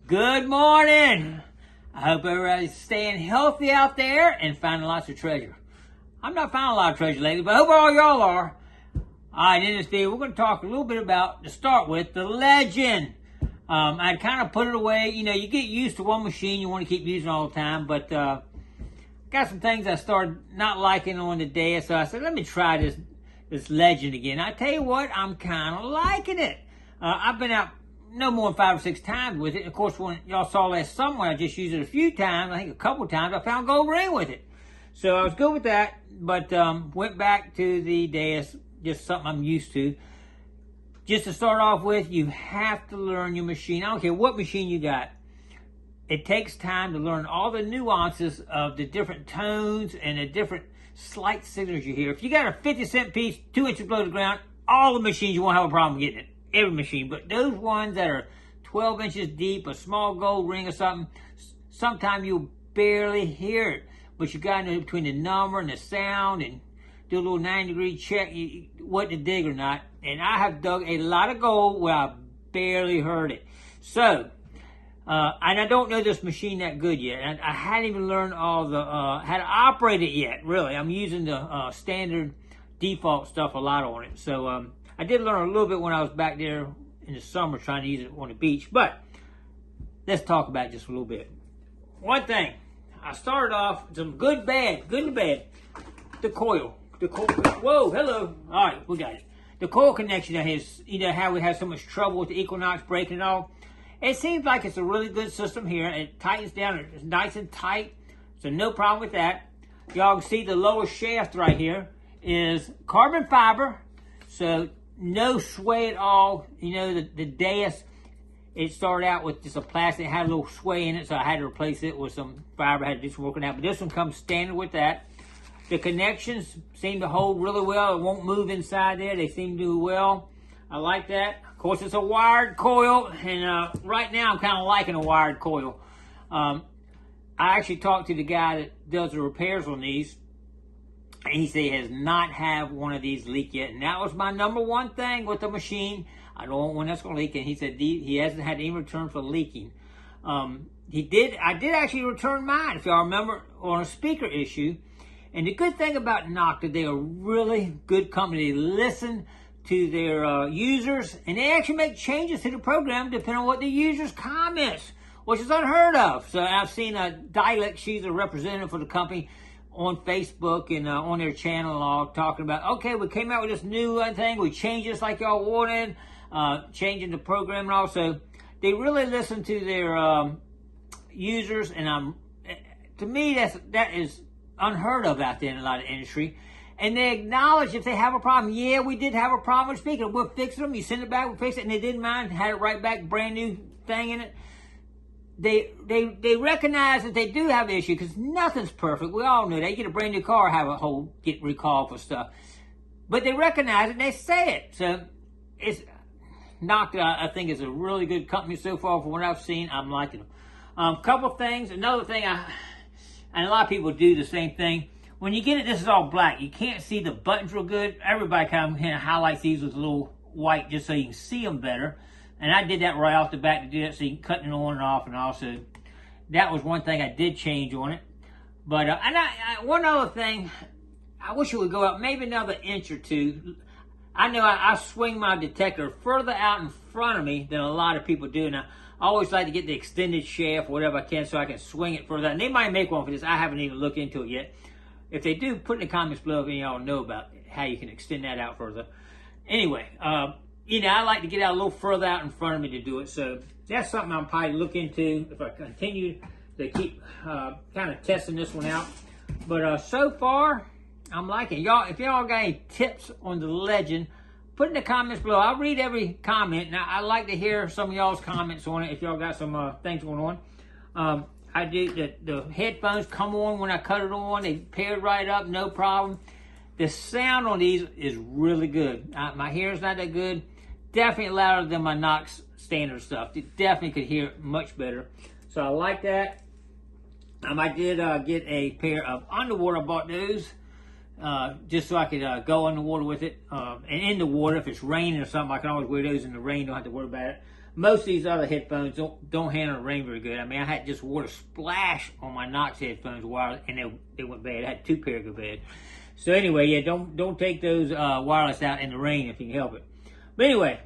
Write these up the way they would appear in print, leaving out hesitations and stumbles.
Good morning. I hope everybody's staying healthy out there and finding lots of treasure. I'm not finding a lot of treasure lately, but I hope all y'all are. All right, in this video, we're going to talk a little bit about, to start with, the legend. I kind of put it away. You know, you get used to one machine you want to keep using all the time, but got some things I started not liking on the day, so I said, let me try this legend again. I tell you what, I'm kind of liking it. I've been out no more than 5 or 6 times with it. Of course, when y'all saw last summer, I just used it a few times. I think a couple times. I found gold ring with it. So I was good with that, but went back to the dais, just something I'm used to. Just to start off with, you have to learn your machine. I don't care what machine you got. It takes time to learn all the nuances of the different tones and the different slight signals you hear. If you got a 50-cent piece, 2 inches below the ground, all the machines you won't have a problem getting it. Every machine. But those ones that are 12 inches deep, a small gold ring or something, sometimes you'll barely hear it. But you got to know between the number and the sound and do a little 90-degree check what to dig or not. And I have dug a lot of gold where I barely heard it. So, and I don't know this machine that good yet. I hadn't even learned all the, how to operate it yet, really. I'm using the standard default stuff a lot on it. So, I did learn a little bit when I was back there in the summer trying to use it on the beach. But, let's talk about it just a little bit. One thing, I started off some good and bad. The coil. Whoa, hello. All right, we got it. The coil connection that has, you know, how we had so much trouble with the Equinox breaking and all. It seems like it's a really good system here. It tightens down. It's nice and tight. So no problem with that. Y'all can see the lower shaft right here is carbon fiber. So no sway at all. You know, the dais, it started out with just a plastic. It had a little sway in it, so I had to replace it with some fiber. I had to do some working out. But this one comes standard with that. The connections seem to hold really well. It won't move inside there. They seem to do well. I like that. Of course, it's a wired coil, and right now I'm kind of liking a wired coil. I actually talked to the guy that does the repairs on these, and he said he has not had one of these leak yet. And that was my number one thing with the machine. I don't want one that's going to leak, and he said he hasn't had any return for leaking. I did actually return mine, if y'all remember, on a speaker issue. And the good thing about Nocta, they are really good company. They listen to their users, and they actually make changes to the program depending on what the users' comments, which is unheard of. So I've seen Dialect, she's a representative for the company, on Facebook and on their channel and all, talking about, okay, we came out with this new thing, we changed this like y'all wanted, changing the program and all. So they really listen to their users, and to me, that is unheard of out there in a lot of industry. And they acknowledge if they have a problem. Yeah, we did have a problem with speaker. We'll fix them. You send it back, we'll fix it. And they didn't mind, had it right back, brand new thing in it. They recognize that they do have an issue, because nothing's perfect. We all know that. You get a brand new car, have a whole, get recalled for stuff. But they recognize it and they say it. So it's Nocta, I think, is a really good company so far. From what I've seen, I'm liking them. Couple things. Another thing, and a lot of people do the same thing. When you get it, this is all black. You can't see the buttons real good. Everybody kind of highlights these with a little white just so you can see them better. And I did that right off the bat to do that so you can cut it on and off. And also, that was one thing I did change on it. But one other thing, I wish it would go up maybe another inch or two. I know I swing my detector further out in front of me than a lot of people do. Now, I always like to get the extended shaft, whatever I can, so I can swing it further. And they might make one for this. I haven't even looked into it yet. If they do, put in the comments below if any of y'all know about how you can extend that out further. Anyway, you know, I like to get out a little further out in front of me to do it. So that's something I'll probably look into if I continue to keep kind of testing this one out. But so far, I'm liking it. Y'all, if y'all got any tips on the legend, put in the comments below. I'll read every comment. Now, I like to hear some of y'all's comments on it if y'all got some things going on. I do the headphones come on when I cut it on. They paired right up, no problem. The sound on these is really good. My hearing's not that good. Definitely louder than my Knox standard stuff. You definitely could hear it much better. So I like that. I did get a pair of underwater. I bought those. Just so I could go in the water with it. And in the water, if it's raining or something, I can always wear those in the rain. Don't have to worry about it. most of these other headphones don't handle the rain very good. I mean, I had just water splash on my Knox headphones wireless, and they went bad. I had 2 pairs go bad. So anyway, yeah, don't take those wireless out in the rain if you can help it. But anyway,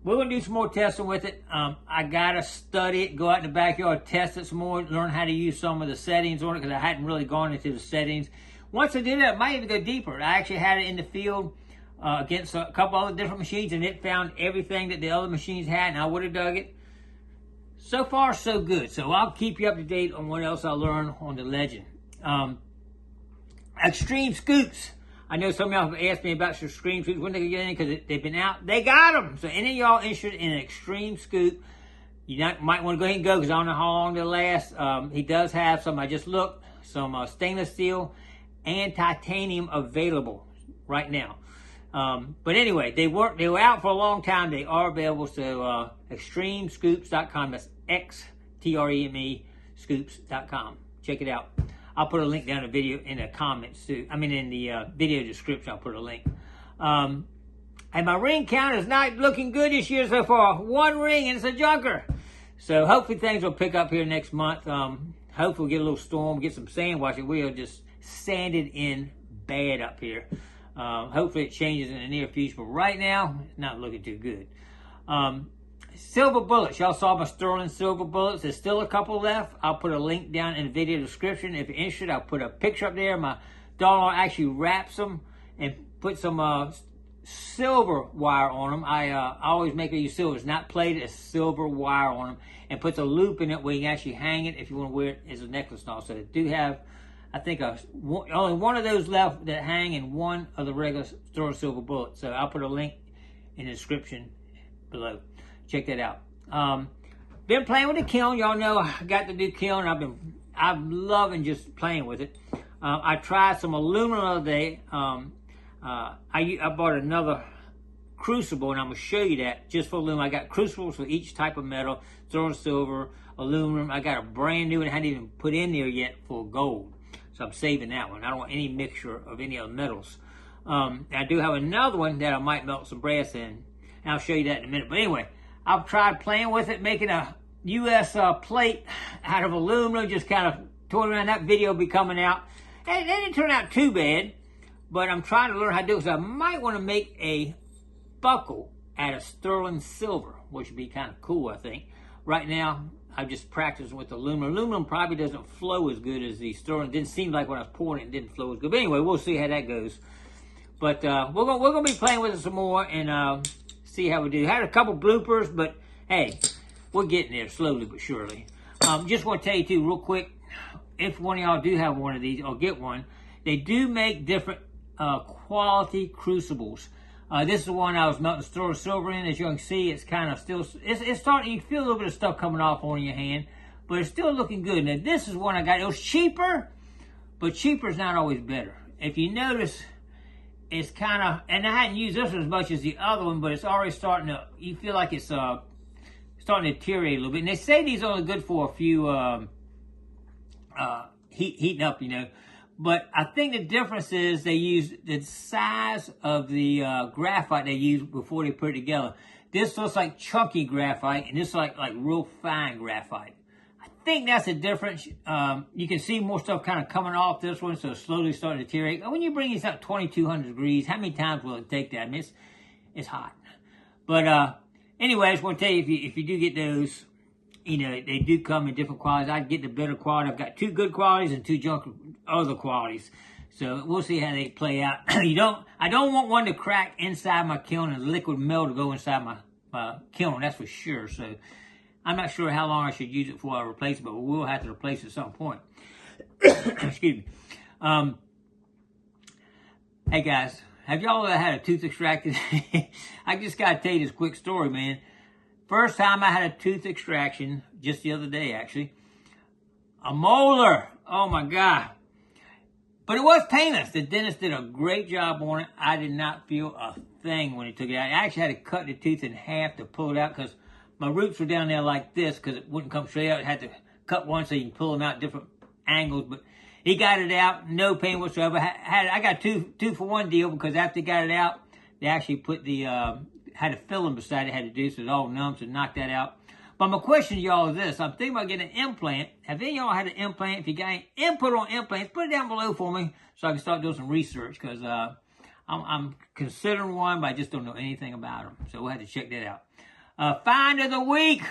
we're gonna do some more testing with it. I gotta study it, go out in the backyard, test it some more, learn how to use some of the settings on it, because I hadn't really gone into the settings. Once I did that, I might even go deeper. I actually had it in the field against a couple other different machines, and it found everything that the other machines had, and I would have dug it. So far, so good. So I'll keep you up to date on what else I learn on the Legend. Extreme scoops. I know some of y'all have asked me about some extreme scoops, when they can get in, because they've been out. They got them. So any of y'all interested in an extreme scoop, you might want to go ahead and go, because I don't know how long they'll last. He does have some, I just looked, some stainless steel and titanium available right now. But anyway, they were out for a long time. They are available. So extremescoops.com. That's XTREME scoops.com. Check it out. I'll put a link down in the video in the comments too. I mean, in the video description, I'll put a link. And my ring count is not looking good this year so far. 1 ring, and it's a junker. So hopefully things will pick up here next month. Hopefully we'll get a little storm, get some sand washing. We are just sanded in bad up here. Hopefully it changes in the near future, but right now, it's not looking too good. Silver bullets. Y'all saw my sterling silver bullets. There's still a couple left. I'll put a link down in the video description. If you're interested, I'll put a picture up there. My daughter actually wraps them and put some silver wire on them. I always make her use silver. It's not plated, it's silver wire on them, and puts a loop in it where you can actually hang it if you want to wear it as a necklace and all. So they do have, I think, only one of those left that hang, and one of the regular sterling silver bullets. So I'll put a link in the description below. Check that out. Been playing with the kiln. Y'all know I got the new kiln. I'm loving just playing with it. I tried some aluminum the other day. I bought another crucible, and I'm gonna show you that just for aluminum. I got crucibles for each type of metal: sterling silver, aluminum. I got a brand new one I hadn't even put in there yet for gold. So I'm saving that one. I don't want any mixture of any other metals. I do have another one that I might melt some brass in, and I'll show you that in a minute. But anyway, I've tried playing with it, making a U.S. plate out of aluminum, just kind of toying around. That video will be coming out. And it didn't turn out too bad, but I'm trying to learn how to do it. So I might want to make a buckle out of sterling silver, which would be kind of cool, I think. Right now, I'm just practicing with aluminum. Aluminum probably doesn't flow as good as the sterling. It didn't seem like when I was pouring it didn't flow as good. But anyway, we'll see how that goes. But we're gonna be playing with it some more and see how we do. Had a couple bloopers, but hey, we're getting there slowly but surely. Just want to tell you too, real quick, if one of y'all do have one of these or get one, they do make different quality crucibles. This is the one I was melting sterling silver in. As you can see, it's kind of still, it's starting, you feel a little bit of stuff coming off on your hand, but it's still looking good. Now this is one I got. It was cheaper, but cheaper is not always better. If you notice, it's kind of, and I hadn't used this one as much as the other one, but it's already starting to, you feel like it's starting to deteriorate a little bit. And they say these are only good for a few, heating up, you know. But I think the difference is they use the size of the graphite they use before they put it together. This looks like chunky graphite, and this is like real fine graphite. I think that's the difference. You can see more stuff kind of coming off this one, so it's slowly starting to deteriorate. When you bring these up 2,200 degrees, how many times will it take that? I mean, it's hot. But anyway, I just want to tell you, if you do get those, you know, they do come in different qualities. I get the better quality. I've got 2 good qualities and 2 other qualities. So we'll see how they play out. I don't want one to crack inside my kiln and liquid metal to go inside my kiln, that's for sure. So I'm not sure how long I should use it before I replace it, but we will have to replace it at some point. Excuse me. Hey guys, have y'all ever had a tooth extracted? I just got to tell you this quick story, man. First time I had a tooth extraction, just the other day actually. A molar, oh my God. But it was painless. The dentist did a great job on it. I did not feel a thing when he took it out. I actually had to cut the tooth in half to pull it out because my roots were down there like this because it wouldn't come straight out. I had to cut one so you can pull them out different angles. But he got it out, no pain whatsoever. I got a 2-for-1 deal because after he got it out, they actually put the had a filling beside it, had to do, so it's all numb, so knock that out. But my question to y'all is this. I'm thinking about getting an implant. Have any of y'all had an implant? If you got any input on implants, put it down below for me so I can start doing some research, because I'm considering one, but I just don't know anything about them. So we'll have to check that out. Find of the week.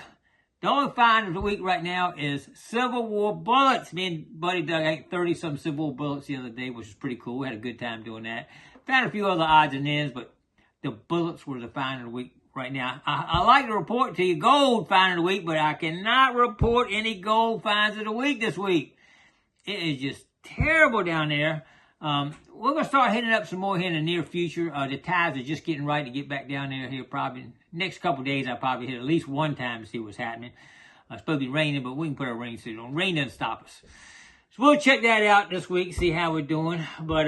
The only find of the week right now is Civil War bullets. Me and Buddy dug 30-some Civil War bullets the other day, which was pretty cool. We had a good time doing that. Found a few other odds and ends, but the bullets were the find of the week right now. I like to report to you gold find of the week, but I cannot report any gold finds of the week this week. It is just terrible down there. We're going to start hitting up some more here in the near future. The tides are just getting right to get back down there here probably. Next couple of days, I'll probably hit at least one time to see what's happening. It's supposed to be raining, but we can put our rain suit on. Rain doesn't stop us. So we'll check that out this week, see how we're doing. But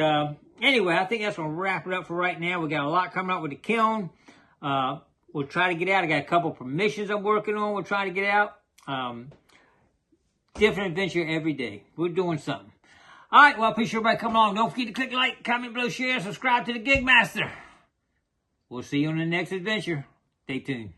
anyway, I think that's going to wrap it up for right now. We got a lot coming up with the kiln. We'll try to get out. I got a couple of permissions I'm working on. We'll try to get out. Different adventure every day. We're doing something. All right, well, I appreciate everybody coming along. Don't forget to click like, comment below, share, subscribe to the Gigmaster. We'll see you on the next adventure. Stay tuned.